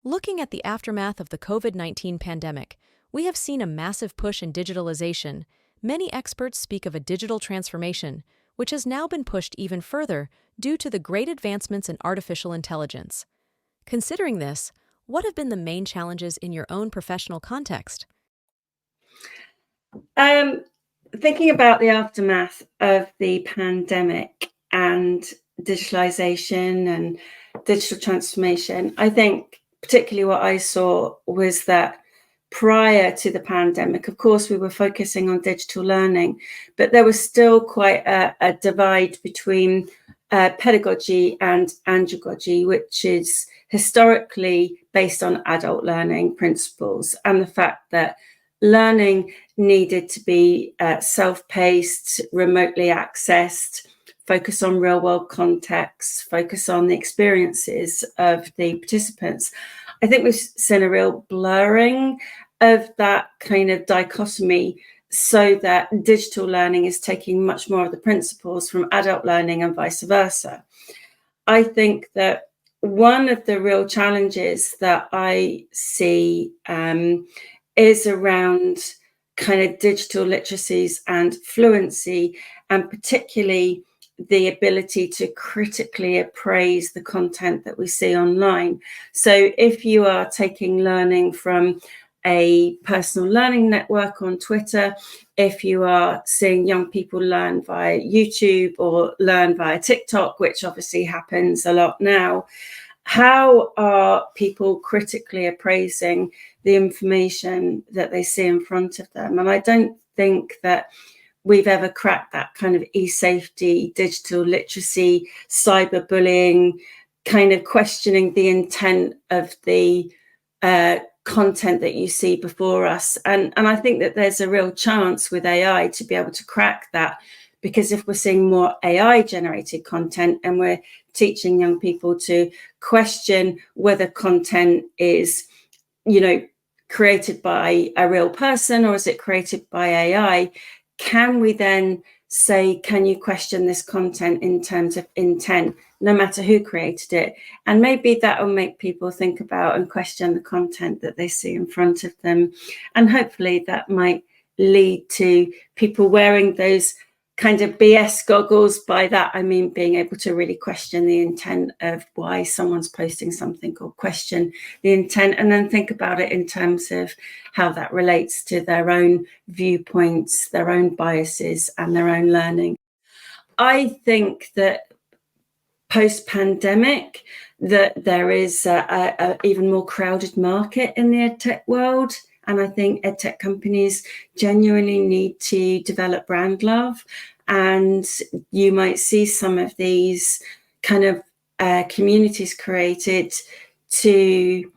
Looking at the aftermath of the COVID-19 pandemic, we have seen a massive push in digitalization. Many experts speak of a digital transformation, which has now been pushed even further due to the great advancements in artificial intelligence. Considering this, what have been the main challenges in your own professional context? Um, Thinking about the aftermath of the pandemic and digitalization and digital transformation, I think particularly what I saw was that prior to the pandemic, of course, we were focusing on digital learning, but there was still quite a divide between pedagogy and andragogy, which is historically based on adult learning principles and the fact that learning needed to be self-paced, remotely accessed, focus on real-world context, focus on the experiences of the participants. I think we've seen a real blurring of that kind of dichotomy so that digital learning is taking much more of the principles from adult learning and vice versa. I think that one of the real challenges that I see is around kind of digital literacies and fluency, and particularly the ability to critically appraise the content that we see online. So if you are taking learning from a personal learning network on Twitter, if you are seeing young people learn via YouTube or learn via TikTok, which obviously happens a lot now, how are people critically appraising the information that they see in front of them? And I don't think that we've ever cracked that kind of e-safety, digital literacy, cyberbullying, kind of questioning the intent of the content that you see before us. And I think that there's a real chance with AI to be able to crack that, because if we're seeing more AI generated content and we're teaching young people to question whether content is, created by a real person or is it created by AI, can we then say, can you question this content in terms of intent, no matter who created it? And maybe that will make people think about and question the content that they see in front of them. And hopefully that might lead to people wearing those kind of BS goggles. By that, I mean being able to really question the intent of why someone's posting something, or question the intent and then think about it in terms of how that relates to their own viewpoints, their own biases and their own learning. I think that post-pandemic that there is a even more crowded market in the edtech world. And I think edtech companies genuinely need to develop brand love. And you might see some of these kind of communities created to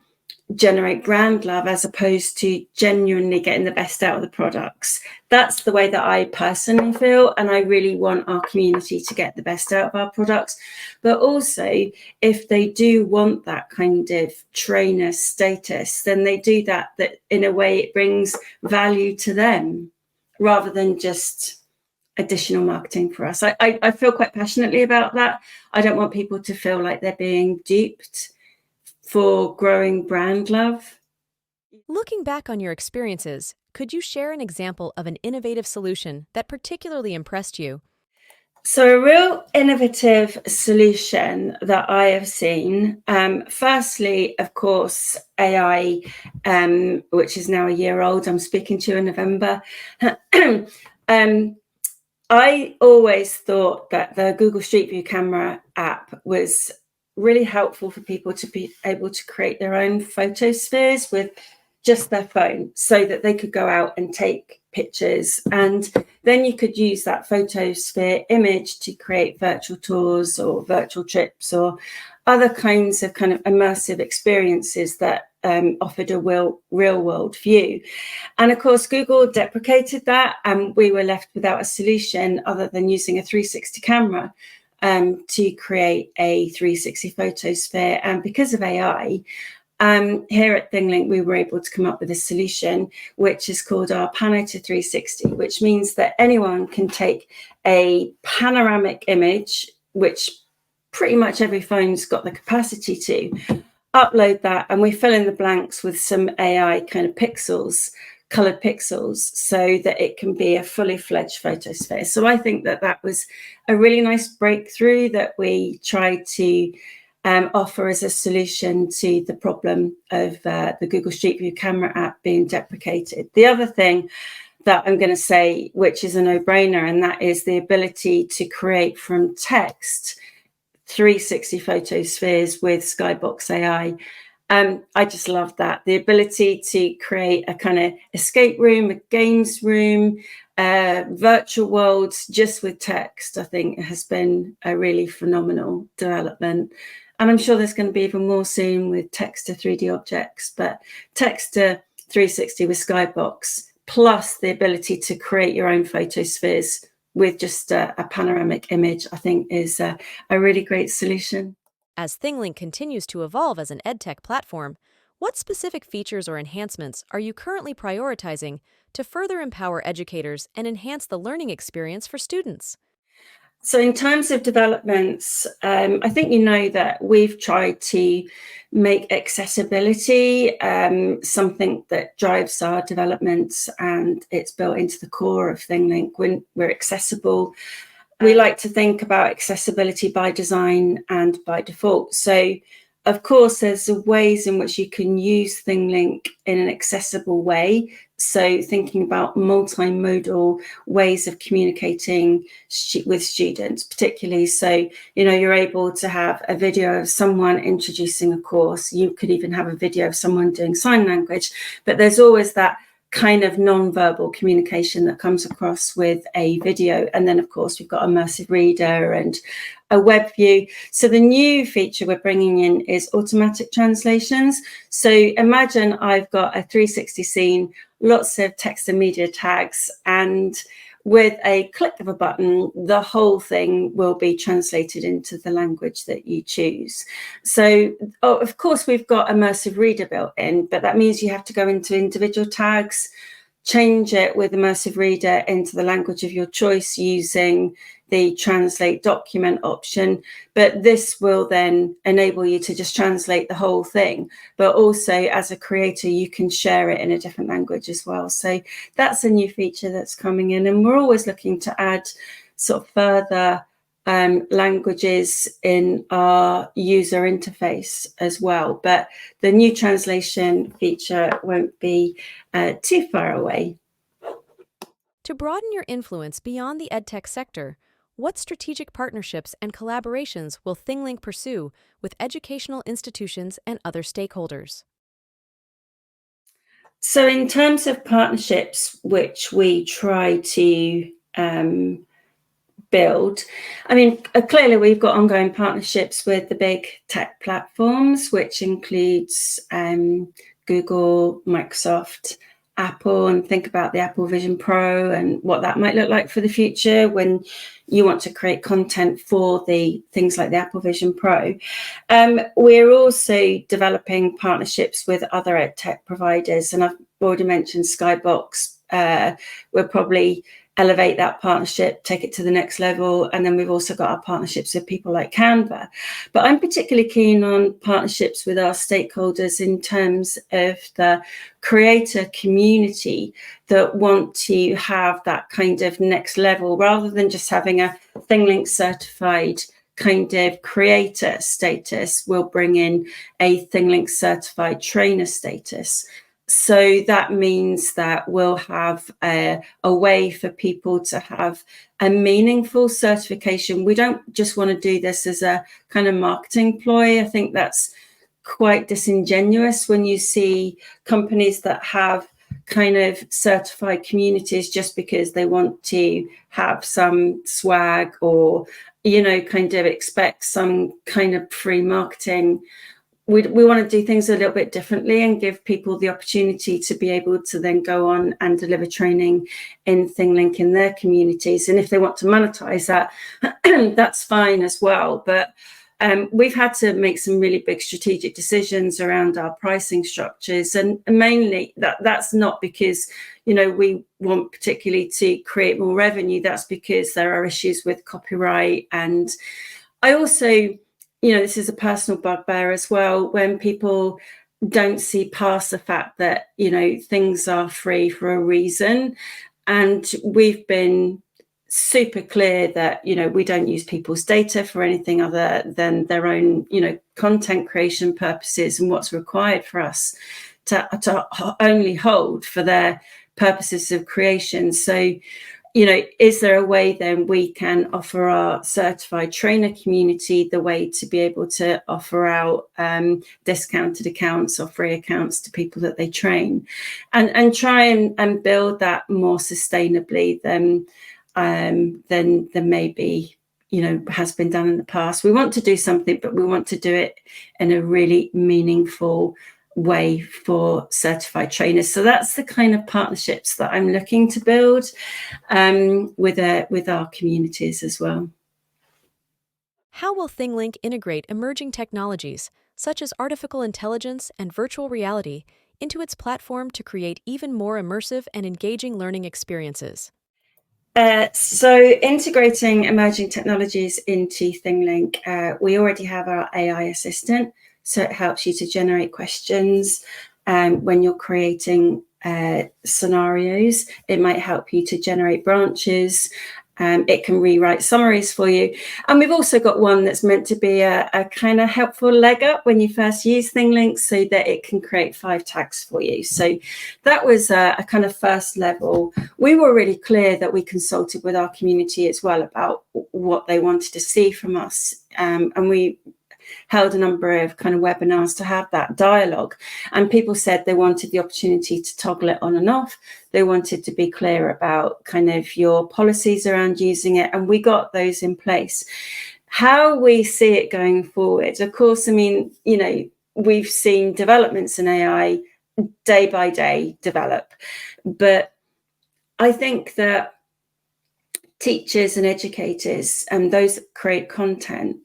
generate brand love as opposed to genuinely getting the best out of the products. That's the way that I personally feel, and I really want our community to get the best out of our products. But also, if they do want that kind of trainer status, then they do that in a way it brings value to them rather than just additional marketing for us. I feel quite passionately about that. I don't want people to feel like they're being duped for growing brand love. Looking back on your experiences, could you share an example of an innovative solution that particularly impressed you? So a real innovative solution that I have seen, firstly, of course, AI, which is now a year old. I'm speaking to you in November. I always thought that the Google Street View camera app was really helpful for people to be able to create their own photospheres with just their phone, so that they could go out and take pictures, and then you could use that photosphere image to create virtual tours or virtual trips or other kinds of kind of immersive experiences that offered a real world view. And of course, Google deprecated that, and we were left without a solution other than using a 360 camera to create a 360 photosphere. And because of AI, here at ThingLink, we were able to come up with a solution which is called our Pano to 360, which means that anyone can take a panoramic image, which pretty much every phone's got the capacity to, upload that, and we fill in the blanks with some AI kind of pixels, coloured pixels, so that it can be a fully fledged photosphere. So I think that that was a really nice breakthrough that we tried to offer as a solution to the problem of the Google Street View camera app being deprecated. The other thing that I'm going to say, which is a no-brainer, and that is the ability to create from text 360 photospheres with Skybox AI. I just love that. The ability to create a kind of escape room, a games room, virtual worlds just with text, I think has been a really phenomenal development. And I'm sure there's going to be even more soon with text to 3D objects, but text to 360 with Skybox, plus the ability to create your own photospheres with just a panoramic image, I think is a really great solution. As ThingLink continues to evolve as an edtech platform, what specific features or enhancements are you currently prioritizing to further empower educators and enhance the learning experience for students? So in terms of developments, I think you know that we've tried to make accessibility something that drives our developments, and it's built into the core of ThingLink. When we're accessible, we like to think about accessibility by design and by default. So of course, there's ways in which you can use ThingLink in an accessible way. So thinking about multimodal ways of communicating with students, particularly. So, you know, you're able to have a video of someone introducing a course. You could even have a video of someone doing sign language, but there's always that kind of non-verbal communication that comes across with a video. And then of course we've got immersive reader and a web view. So the new feature we're bringing in is automatic translations. So imagine I've got a 360 scene, lots of text and media tags, and with a click of a button, the whole thing will be translated into the language that you choose. So, of course, we've got immersive reader built in, but that means you have to go into individual tags, change it with immersive reader into the language of your choice using the translate document option. But this will then enable you to just translate the whole thing. But also as a creator, you can share it in a different language as well. So that's a new feature that's coming in. And we're always looking to add sort of further languages in our user interface as well. But the new translation feature won't be too far away. To broaden your influence beyond the edtech sector, what strategic partnerships and collaborations will ThingLink pursue with educational institutions and other stakeholders? So in terms of partnerships, which we try to build, I mean, clearly we've got ongoing partnerships with the big tech platforms, which includes Google, Microsoft, Apple, and think about the Apple Vision Pro and what that might look like for the future when you want to create content for the things like the Apple Vision Pro. We're also developing partnerships with other edtech providers, and I've already mentioned Skybox. We'll probably elevate that partnership, take it to the next level. And then we've also got our partnerships with people like Canva. But I'm particularly keen on partnerships with our stakeholders in terms of the creator community that want to have that kind of next level, rather than just having a ThingLink certified kind of creator status. We'll bring in a ThingLink certified trainer status. So that means that we'll have a way for people to have a meaningful certification. We don't just want to do this as a kind of marketing ploy. I think that's quite disingenuous when you see companies that have kind of certified communities just because they want to have some swag or, you know, kind of expect some kind of free marketing. We want to do things a little bit differently and give people the opportunity to be able to then go on and deliver training in ThingLink in their communities. And if they want to monetize that, that's fine as well. But we've had to make some really big strategic decisions around our pricing structures. And mainly that's not because, you know, we want particularly to create more revenue. That's because there are issues with copyright. And I also this is a personal bugbear as well, when people don't see past the fact that, things are free for a reason. And we've been super clear that, we don't use people's data for anything other than their own, content creation purposes, and what's required for us to only hold for their purposes of creation. So, is there a way then we can offer our certified trainer community the way to be able to offer out discounted accounts or free accounts to people that they train, and try and build that more sustainably than maybe has been done in the past. We want to do something, but we want to do it in a really meaningful way for certified trainers. So that's the kind of partnerships that I'm looking to build with our communities as well. How will ThingLink integrate emerging technologies, such as artificial intelligence and virtual reality, into its platform to create even more immersive and engaging learning experiences? So integrating emerging technologies into ThingLink, we already have our AI assistant. So it helps you to generate questions when you're creating scenarios. It might help you to generate branches. It can rewrite summaries for you. And we've also got one that's meant to be a kind of helpful leg up when you first use ThingLink, so that it can create 5 tags for you. So that was a kind of first level. We were really clear that we consulted with our community as well about what they wanted to see from us. And we held a number of kind of webinars to have that dialogue, and people said they wanted the opportunity to toggle it on and off. They wanted to be clear about kind of your policies around using it, and we got those in place. How we see it going forward, of course, I mean, we've seen developments in AI day by day develop, but I think that teachers and educators and those that create content,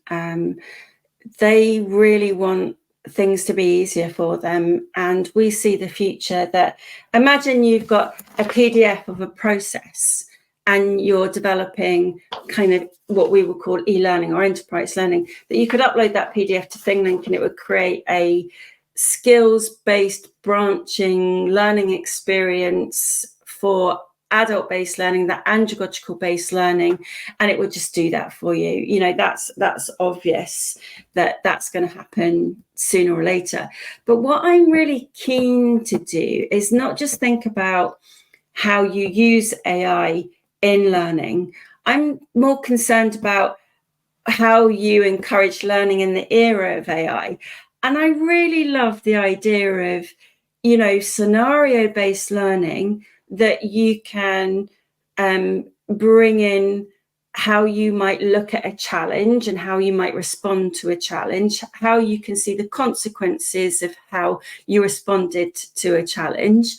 they really want things to be easier for them. And we see the future that, imagine you've got a PDF of a process and you're developing kind of what we would call e-learning or enterprise learning, that you could upload that PDF to ThingLink and it would create a skills-based branching learning experience for adult-based learning, that andragogical-based learning, and it would just do that for you. That's obvious that that's going to happen sooner or later. But what I'm really keen to do is not just think about how you use AI in learning. I'm more concerned about how you encourage learning in the era of AI. And I really love the idea of, scenario-based learning, that you can bring in how you might look at a challenge and how you might respond to a challenge, how you can see the consequences of how you responded to a challenge.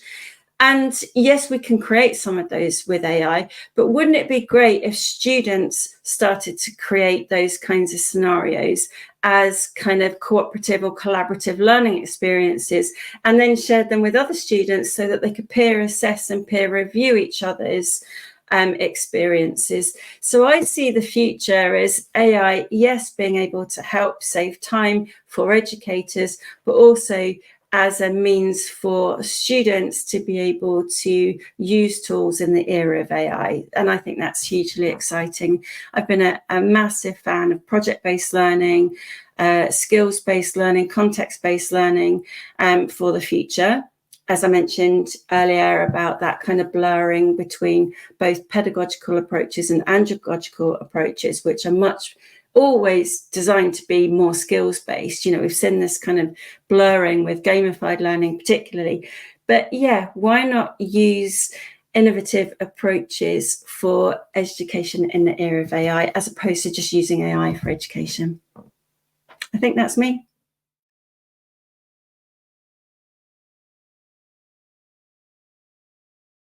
And yes, we can create some of those with AI, but wouldn't it be great if students started to create those kinds of scenarios as kind of cooperative or collaborative learning experiences, and then shared them with other students so that they could peer assess and peer review each other's experiences? So I see the future as AI, yes, being able to help save time for educators, but also as a means for students to be able to use tools in the era of AI. And I think that's hugely exciting. I've been a massive fan of project-based learning, skills-based learning, context-based learning for the future. As I mentioned earlier about that kind of blurring between both pedagogical approaches and andragogical approaches, which are always designed to be more skills-based. We've seen this kind of blurring with gamified learning particularly. But yeah, why not use innovative approaches for education in the era of AI, as opposed to just using AI for education? I think that's me.